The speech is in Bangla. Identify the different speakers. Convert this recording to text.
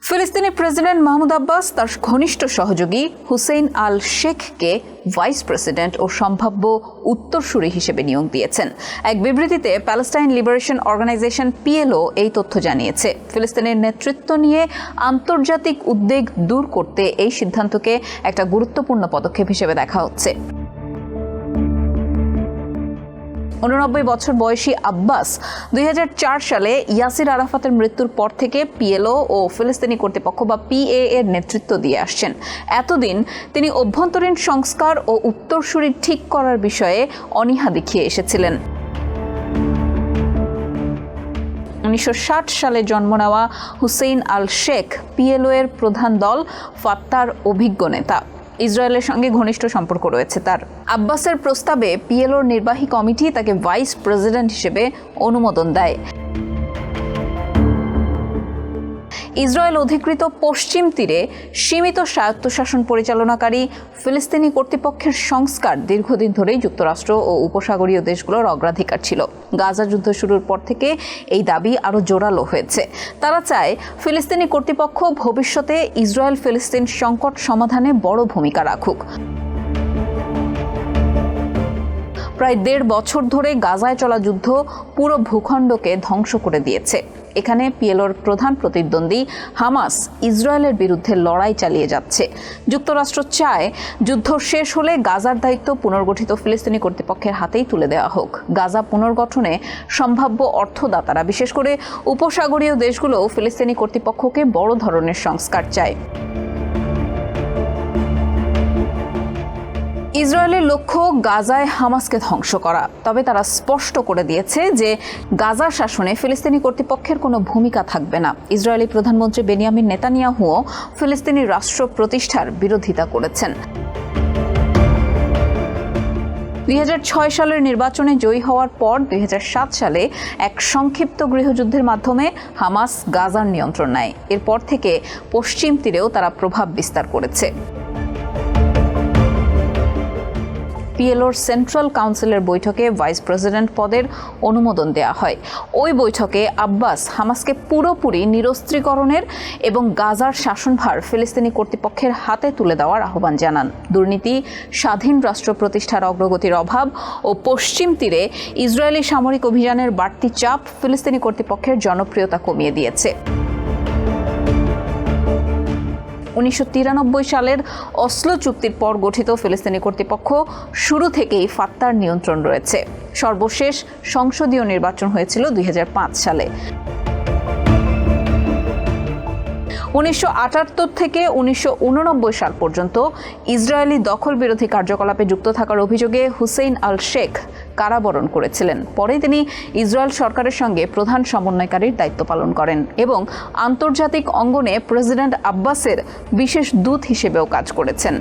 Speaker 1: ফিলিস্তিনি প্রেসিডেন্ট মাহমুদ আব্বাস তার ঘনিষ্ঠ সহযোগী হুসেইন আল শেখকে ভাইস প্রেসিডেন্ট ও সম্ভাব্য উত্তরসূরি হিসেবে নিয়োগ দিয়েছেন। এক বিবৃতিতে প্যালেস্টাইন লিবারেশন অর্গানাইজেশন পিএলও এই তথ্য জানিয়েছে। ফিলিস্তিনের নেতৃত্ব নিয়ে আন্তর্জাতিক উদ্বেগ দূর করতে এই সিদ্ধান্তকে একটা গুরুত্বপূর্ণ পদক্ষেপ হিসেবে দেখা হচ্ছে। 89 বছর বয়সী আব্বাস 2004 সালে ইয়াসির আরাফাতের মৃত্যুর পর থেকে পিএলও ও ফিলিস্তিনি কর্তৃপক্ষ বা পিএ এর নেতৃত্ব দিয়ে আসছেন। এতদিন তিনি অভ্যন্তরীণ সংস্কার ও উত্তরসূরি ঠিক করার বিষয়ে অনীহা দেখিয়ে এসেছিলেন। 1960 সালে জন্ম নেওয়া হুসেইন আল শেখ পিএলও এর প্রধান দল ফাত্তার অভিজ্ঞ নেতা। ইসরায়েলের সঙ্গে ঘনিষ্ঠ সম্পর্ক রয়েছে তার। আব্বাসের প্রস্তাবে পিএলওর নির্বাহী কমিটি তাকে ভাইস প্রেসিডেন্ট হিসেবে অনুমোদন দেয়। ইসরায়েল অধিকৃত পশ্চিম তীরে সীমিত স্বায়ত্তশাসন পরিচালনাকারী ফিলিস্তিনি কর্তৃপক্ষের সংস্কার দীর্ঘদিন ধরেই যুক্তরাষ্ট্র ও উপসাগরীয় দেশগুলোর অগ্রাধিকার ছিল। গাজা যুদ্ধ শুরুর পর থেকে এই দাবি আরও জোরালো হয়েছে। তারা চায় ফিলিস্তিনি কর্তৃপক্ষ ভবিষ্যতে ইসরায়েল ফিলিস্তিন সংকট সমাধানে বড় ভূমিকা রাখুক। প্রায় 1.5 বছর ধরে গাজায় চলা যুদ্ধ পুরো ভূখণ্ডকে ধ্বংস করে দিয়েছে। এখানে পিএলওর প্রধান প্রতিদ্বন্দ্বী হামাস ইসরায়েলের বিরুদ্ধে লড়াই চালিয়ে যাচ্ছে। যুক্তরাষ্ট্র চায় যুদ্ধ শেষ হলে গাজার দায়িত্ব পুনর্গঠিত ফিলিস্তিনি কর্তৃপক্ষের হাতেই তুলে দেওয়া হোক। গাজা পুনর্গঠনে সম্ভাব্য অর্থদাতারা, বিশেষ করে উপসাগরীয় দেশগুলো ফিলিস্তিনি কর্তৃপক্ষকে বড় ধরনের সংস্কার চায়। ইসরায়েলের লক্ষ্য গাজায় হামাসকে ধ্বংস করা। তবে তারা স্পষ্ট করে দিয়েছে যে গাজার শাসনে ফিলিস্তিনি কর্তৃপক্ষের কোনো ভূমিকা থাকবে না। ইসরায়েলি প্রধানমন্ত্রী বেনিয়ামিন নেতানিয়াহুও ফিলিস্তিনি রাষ্ট্র প্রতিষ্ঠার বিরোধিতা করেছেন। 2006 সালের নির্বাচনে জয়ী হওয়ার পর 2007 সালে এক সংক্ষিপ্ত গৃহযুদ্ধের মাধ্যমে হামাস গাজার নিয়ন্ত্রণ নেয়। এরপর থেকে পশ্চিম তীরেও তারা প্রভাব বিস্তার করেছে। পিএলওর সেন্ট্রাল কাউন্সিলের বৈঠকে ভাইস প্রেসিডেন্ট পদের অনুমোদন দেওয়া হয়। ওই বৈঠকে আব্বাস হামাসকে পুরোপুরি নিরস্ত্রীকরণের এবং গাজার শাসনভার ফিলিস্তিনি কর্তৃপক্ষের হাতে তুলে দেওয়ার আহ্বান জানান। দুর্নীতি, স্বাধীন রাষ্ট্র প্রতিষ্ঠার অগ্রগতির অভাব ও পশ্চিম তীরে ইসরায়েলি সামরিক অভিযানের বাড়তি চাপ ফিলিস্তিনি কর্তৃপক্ষের জনপ্রিয়তা কমিয়ে দিয়েছে। 1993 সালের অসলো চুক্তির পর গঠিত ফিলিস্তিনি কর্তৃপক্ষ শুরু থেকেই ফাত্তার নিয়ন্ত্রণ রয়েছে। সর্বশেষ সংসদীয় নির্বাচন হয়েছিল 2005 সালে। 1978 থেকে 1989 সাল পর্যন্ত ইসরায়েলি দখল বিরোধী কার্যকলাপে যুক্ত থাকার অভিযোগে হুসেইন আল শেখ কারাবরণ করেছিলেন। পরে তিনি ইসরায়েল সরকারের সঙ্গে প্রধান সমন্বয়কারীর দায়িত্ব পালন করেন এবং আন্তর্জাতিক অঙ্গনে প্রেসিডেন্ট আব্বাসের বিশেষ দূত হিসেবেও কাজ করেছেন।